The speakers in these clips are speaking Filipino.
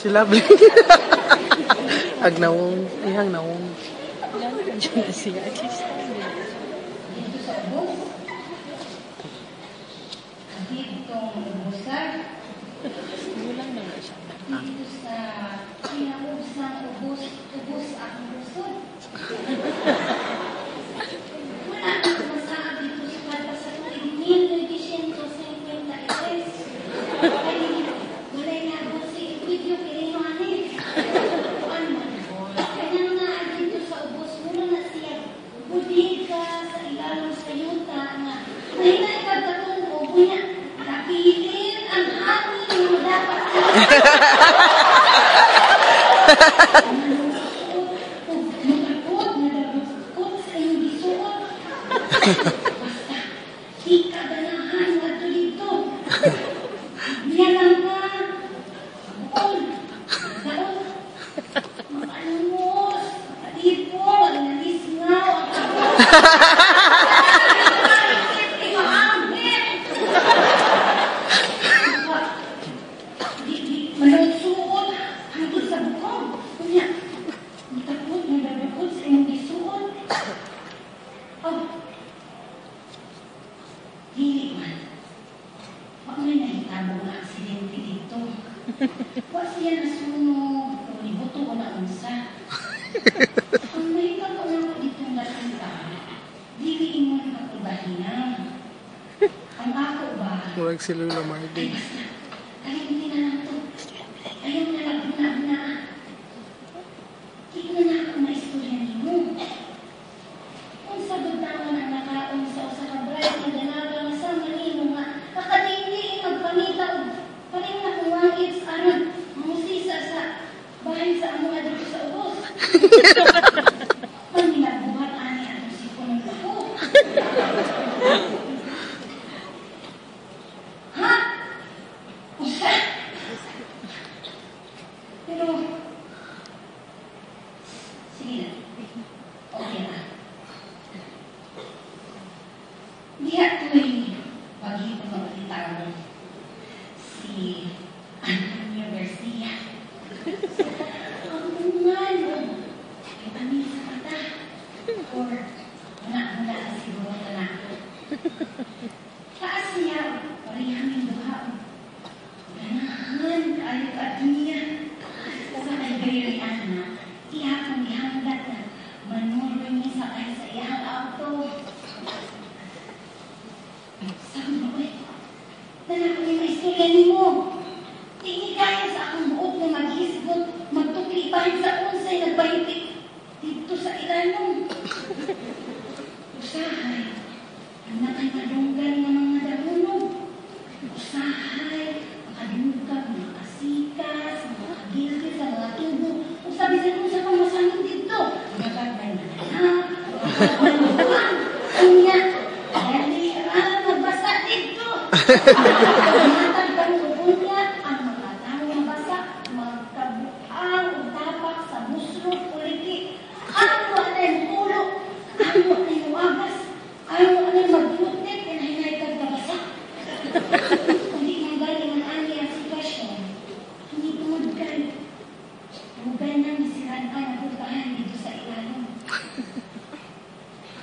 Si Lovely. Agnawong. Ihang nawong. Ilan ka dyan na siya. At least Dito sa ubos. Dito ubusan. gulang naman siya. Dito sa pinaubsang ubos ang busod. Wala akong masabi dito sa kata sa 1953. Walay nga ako si video kinihanin. Kaya nga dito sa ubos muna na siya. Budid ka sa ilalim sa yuta nga. May naikagkatong ubo niya. Napilit ang hangin mo dapat. Basta, di ka ganahan nga to dito. Diyan lang ka. Bukol. Daon. Makalungos. Makalipo. Nalisngaw. Manood suot. Hangtod sa bukol. Kunya. Takot na nabukod sa iyong gisuot. Oh. Dili man. Wag may nahitabo nga aksidente dito. Wag siya nasunog. O nibuto ko na unsa. Ang nahitabo na ako dito natinta. Dili mo na katubahina. Ang ako ba? Murag si Lula Martin. Ayaw na lang to. Ayaw na lang na. Di na ako maistorya ni mo. Kung sabod naman ang nakaon sa usa ka bright na dalaga nga sa manino nga kakadili magpanita og paring na kuwangit aron musisa sa bahay sa amo nga dito sa ubos. Ang ginagbuhat ani ato si punong ako. Ha? Usa? Pero sige na. Okay na. Diha ko'y paghito magkita mo si Antonio Garcia. Ang tungan mo, ay panin sa mata. Or, wala sa siguro ka na. Taas niya, parihang yung duha. Ganahan, kayo ka niya. Sa kagayarian na, ihapong ihanggat na manuro niya sa iyang auto. Sabi mo, nanak niya na istorya ni mo. Tingin kaya sa akong buot na maghisgot, magtuklipahin sa unsay nagbahitik dito sa ilalong. Usahay, ang nakaimadunggan ng mga dahunog. Usahay, makadungkag, mga kasikas, mga kagilkis, mga tubo. Usabi sa kung sa pamasanong dito. Nagkakbay na anak, nagkakbay ang niya. Magbasa dito. Matag ka ng ubunya, ang mga tao mabasa, magkabuang, tapak sa muslo, kuliki. Ano anay mulo, ano anay wagas, ano anay maglutit, inahinay kang kabasa. Hindi mong galing ang ani ang sitwasyon. Hindi tumod kayo. Hugay nang isiran ka na puntahan dito sa ilalim.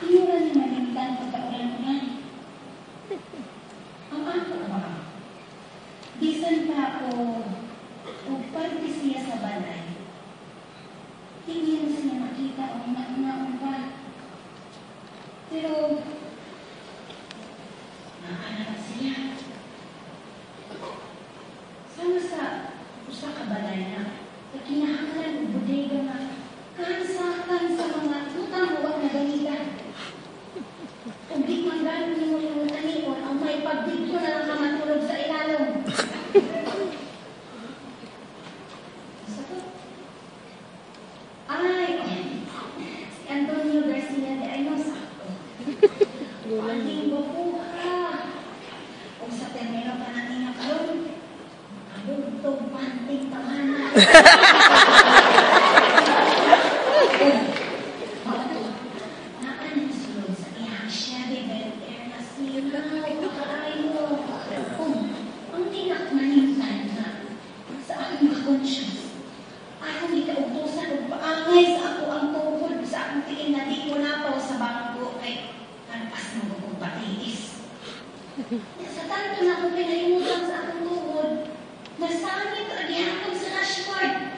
Inuran ni malintan pagkaulan-ulan. Ang ako ba? Bisan pa ako o parte siya sa balay. Tingin siya makita o una-una ba? Pero, nakalaman siya. Sama sa usa ka balay na kinahanglan o bodega na kansakan sa mga utang-uwag na gamitan. Kung di manggaling mo yung tanion, ang may pagdito na lang ka matulog sa ilalong. Sabi, ay, si Antonio Garcia de Ayno sakto. Ang bubuha. Kung sa termino pa ng inaklong, kabugtog panting tamanan. Ang tinak na yung sana sa aking conscious. nasangit o gihapon sa rashford.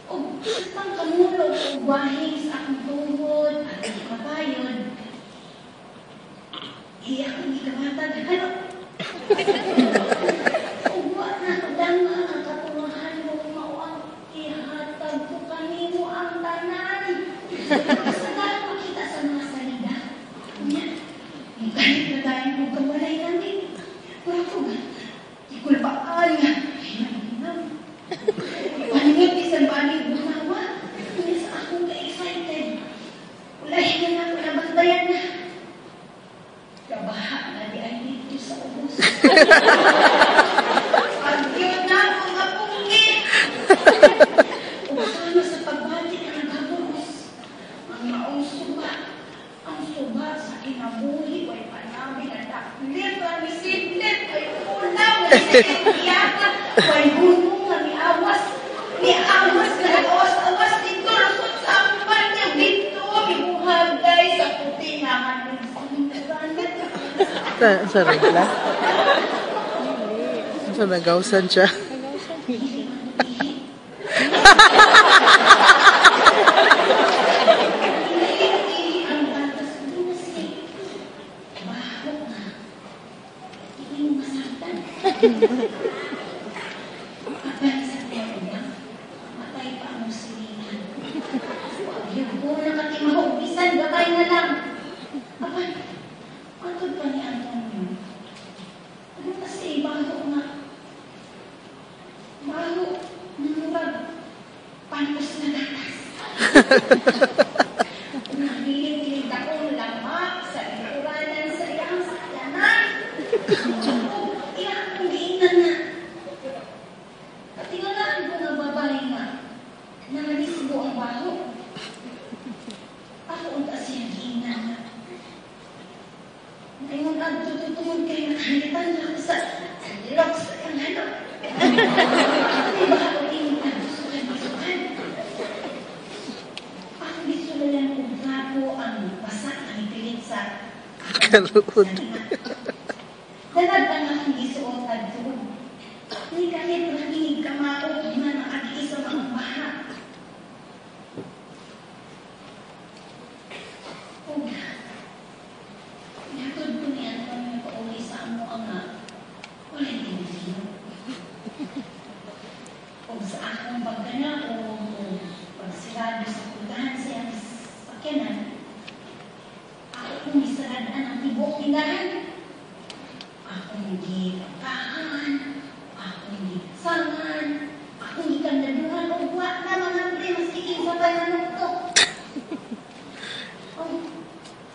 O pang kamulo o wahing sa akong tuhod at mapayod. Iya akong ikamatag. Ano? Uwa na kadanga ang katulahan mo mauang ihatag ko kanimo ang tanan. Kasagalan makita sa mga salida. Kunya, kahit na tayo mo kamalay namin. Pero ako nga, ikulbaan nga. Paningin isang banig bumawa. Kunya sa akong ka-excited. Ulahin na ako nabantayan na. Kabaha na di ay dito sa ubos. Agyo na akong apungit. Usano sa pagbati na naghabunos. Ang maong suba. Ang suba sa kinabuhi ay panami na daklit. Ang isidlit ay ulam. Ang isidliyaka. Ay bunong na miawas. Miawas na nag-awas-awas dito. Lusot sa akong banyang dito. Mibuhagay sa puti na hanong. Sa regla? Sa nagawsan siya. Nahilig akong lamak sa ikuranan sa iyang sakyanan. Iya akong giinan na. Katingalaan ko nga babae nga. Nanganisbo ang baho. Ako ang kasiyang giinan na. Ngayon ang tututungod kayo nakalitan na ako sa loks sa iyang hanap. Diba ako initan? Sukan-sukan. Ang basak na ipilit sa Kaluod. Danag ang akong isuot at doon. Ni kahit nakinig kamaot na nakag-iisa mga baha. Uga. Natod ko ni Antonio pauwi sa amo ang walang tinisiyo. O sa akong pagkana o pagsilado sa pagdahan siya sakyanan, ako kong isaradaan ang tibok tindahan. Akong gipagkahan, akong gisangan, akong gikandaduhan o buwak na mga pre, masiging sa pananong to.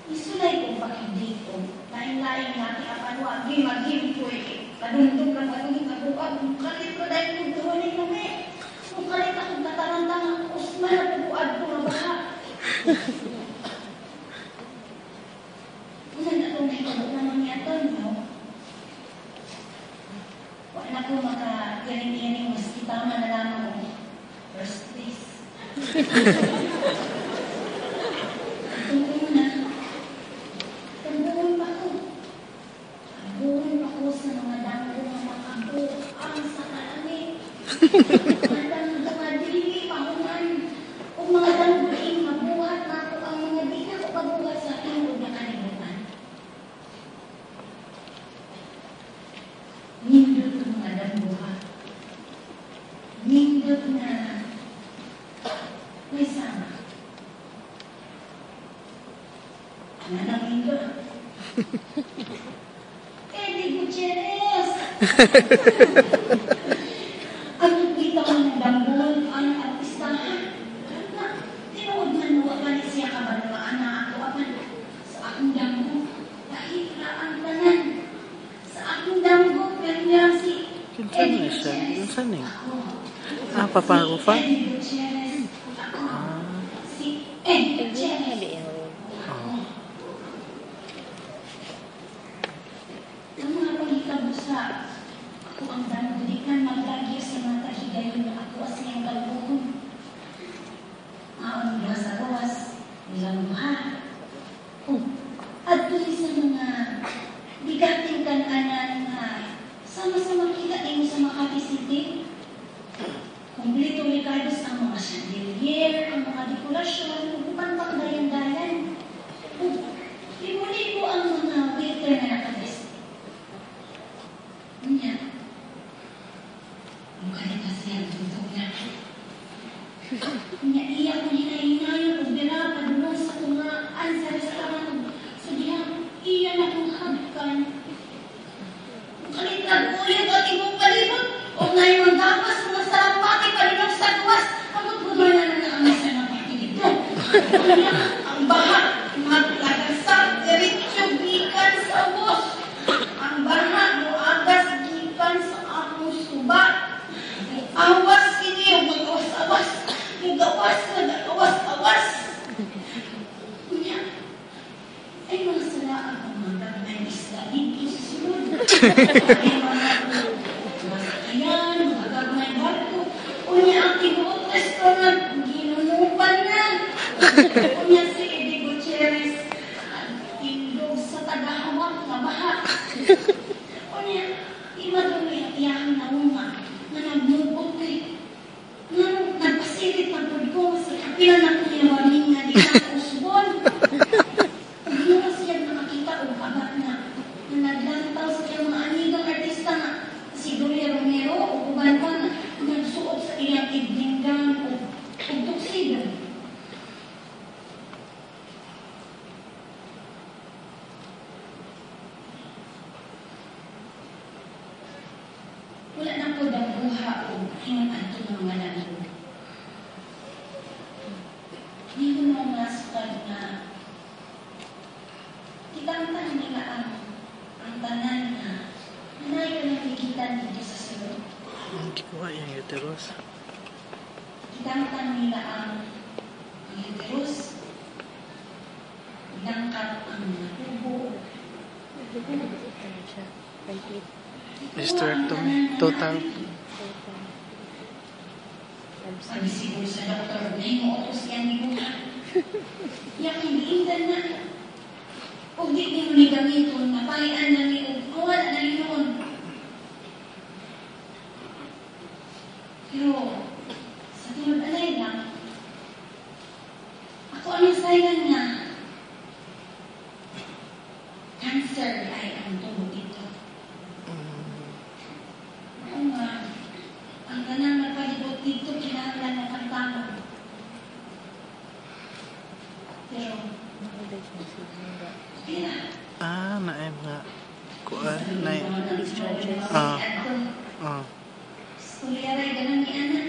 Isulay kong pakidito, lain-lain natin ang panwa, gimagim ko kadundong lang atong ikabuab, kalit ko dahil kong tuwalay kami. Kung kalit akong katarantang usman at buwad ko na baha. Usan na itong nakikabot naman ni Antonio, wala ko maka-galing-galing mas kitama na lang ako. First place. Itong una, tambuhin pa ko. Tambuhin pa ko sa mga danggo na makabuang sa kalamit. Mga danggo nga dili, pahuman. O mga danggo ing mabuhat na ako ang mga di na ko pabuhat sa tingog na kalimutan. Nindot ang mga danggo. Nindot na may sama. Nanamindot. Eddie Gutierrez! Ang kita ko ng dambol, ang artistahan. Tinuod man mo, kalit siya ka ba na anak ako, apan sa akong dambol, dahil ang tanan. Sa akong dambol, pero niya si Eddie Gutierrez. Saan eh? Paparufa? Si Eddie Gutierrez. Ako. Si Eddie Gutierrez. Ang mga pagkikabusa, ako ang danulikan maglagyo sa mga kahigayon na ako as niyang kalbuhon. Ang luwas-luwas, nilang luha. At tuloy sa mga bigating kananan na sama-sama kita din sa Makati City. Kunya, ay mga salaan ang mga ng isla dito sa sulod. Ay mga masakyan, mga gagmay barko. Kunya ang tinuot restaurant, ginunupan na. Kunya si Eddie Gutierrez, ang tindog sa tagahawak na baha. Kunya, imadumi ang iyang naunga na nagmubot kay nagpasirit ng pagko sa kapilan na kinawamin nga di sa usbon. Hindi na siya nakakita o kagat na naglantaw sa kiyang mga anigang artista na si Gloria Romero o uban pa na nagsuot sa iyang idlinggan o tuksigan. Wala na po daw buha o hinanganto ng mga lalo. Hindi ko na umasukad na kitang-tang nila ang tanan na nanay ka ng likitan dito sa sulod. Hindi ko nga yung uterus. Kitang-tang nila ang uterus, idangkat ang mga tubo. Ano siya? Complete. Hysterectomy. Total. Sabi siguro sa doktor, na yung utos yan ni Buha. Yang hiniindan na. Huwag di mo ni gamiton, napaian na ni Uwad na rin noon. Pero, sa tinod-alay lang, ako ang nasayang na cancer ay ang tubo dito. Oo nga, ang ganang nagpalibot dito, kinahanglan na pagtama. Pero, Nakaulit siya sa hangga. kaya, Naay mga kuan. Naay. Discharges. Kuliaray, ganun ni Ana.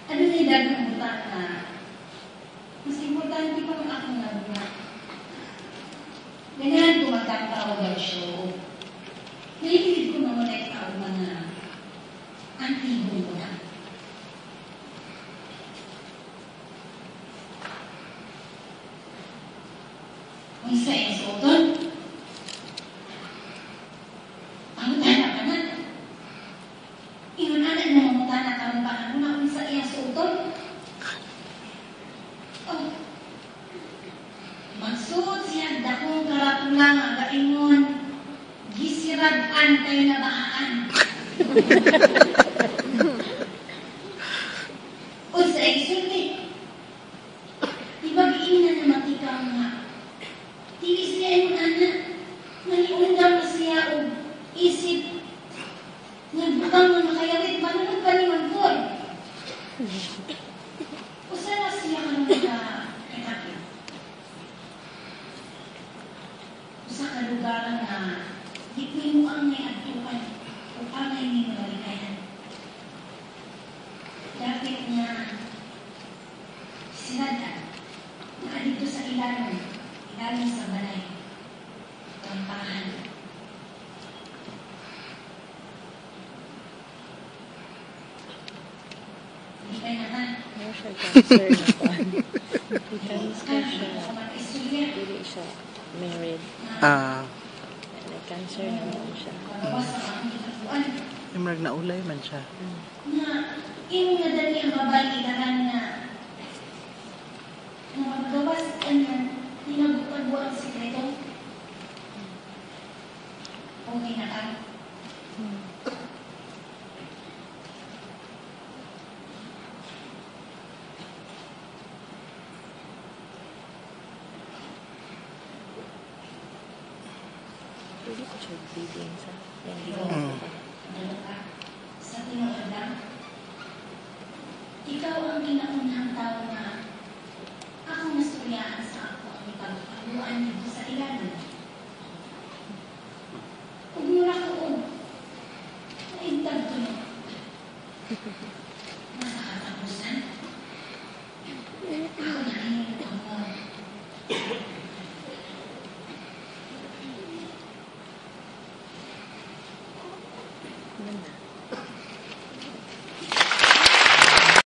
Ano ni Dag ng butak na? Mas importante pa ang akong nabuhat. Ganyan ko magkakawagal show. Naipilit ko naman ay tao mga antigo ko na. Kung isa yung soton, ang tana ka na. Inunanan mo ang tana ka rin pa ano na kung isa yung soton. Oh, magsud siya dakong karatulang aga ingon, gisirag antay na bahaan. O sa isulti, ibag-iinan na matika nga. Dili siya yung anak, naliundang na siya o isip, nagbukang na makayawit, manunod pa ni Manford. O sana siya ka nung kakakit. O sa kalugaran na, di mo ang may agtukan o angay ni malikayan. Dapat niya sinada na dito sa ilalim sa balay, tampahan. Hindi kayo naman. Ano siya? Cancer na pa. Cancer siya. Hindi siya married. Cancer naman siya. Yung marag naulay man siya. Na, yung nadali ang babae idaran na maggawas tinagutagwa ang sikreto. Okay na ka. Pwede ko siya bleeding sa yung Ano ka? Sa tinuodang, ikaw ang kinaunang tao na akong nasturyaan sa ako ang ipagpaguan dito sa ilalim. Huwag mo na ko naintag ko na. Nasa katapusan, ako nakinig ako. Ano na?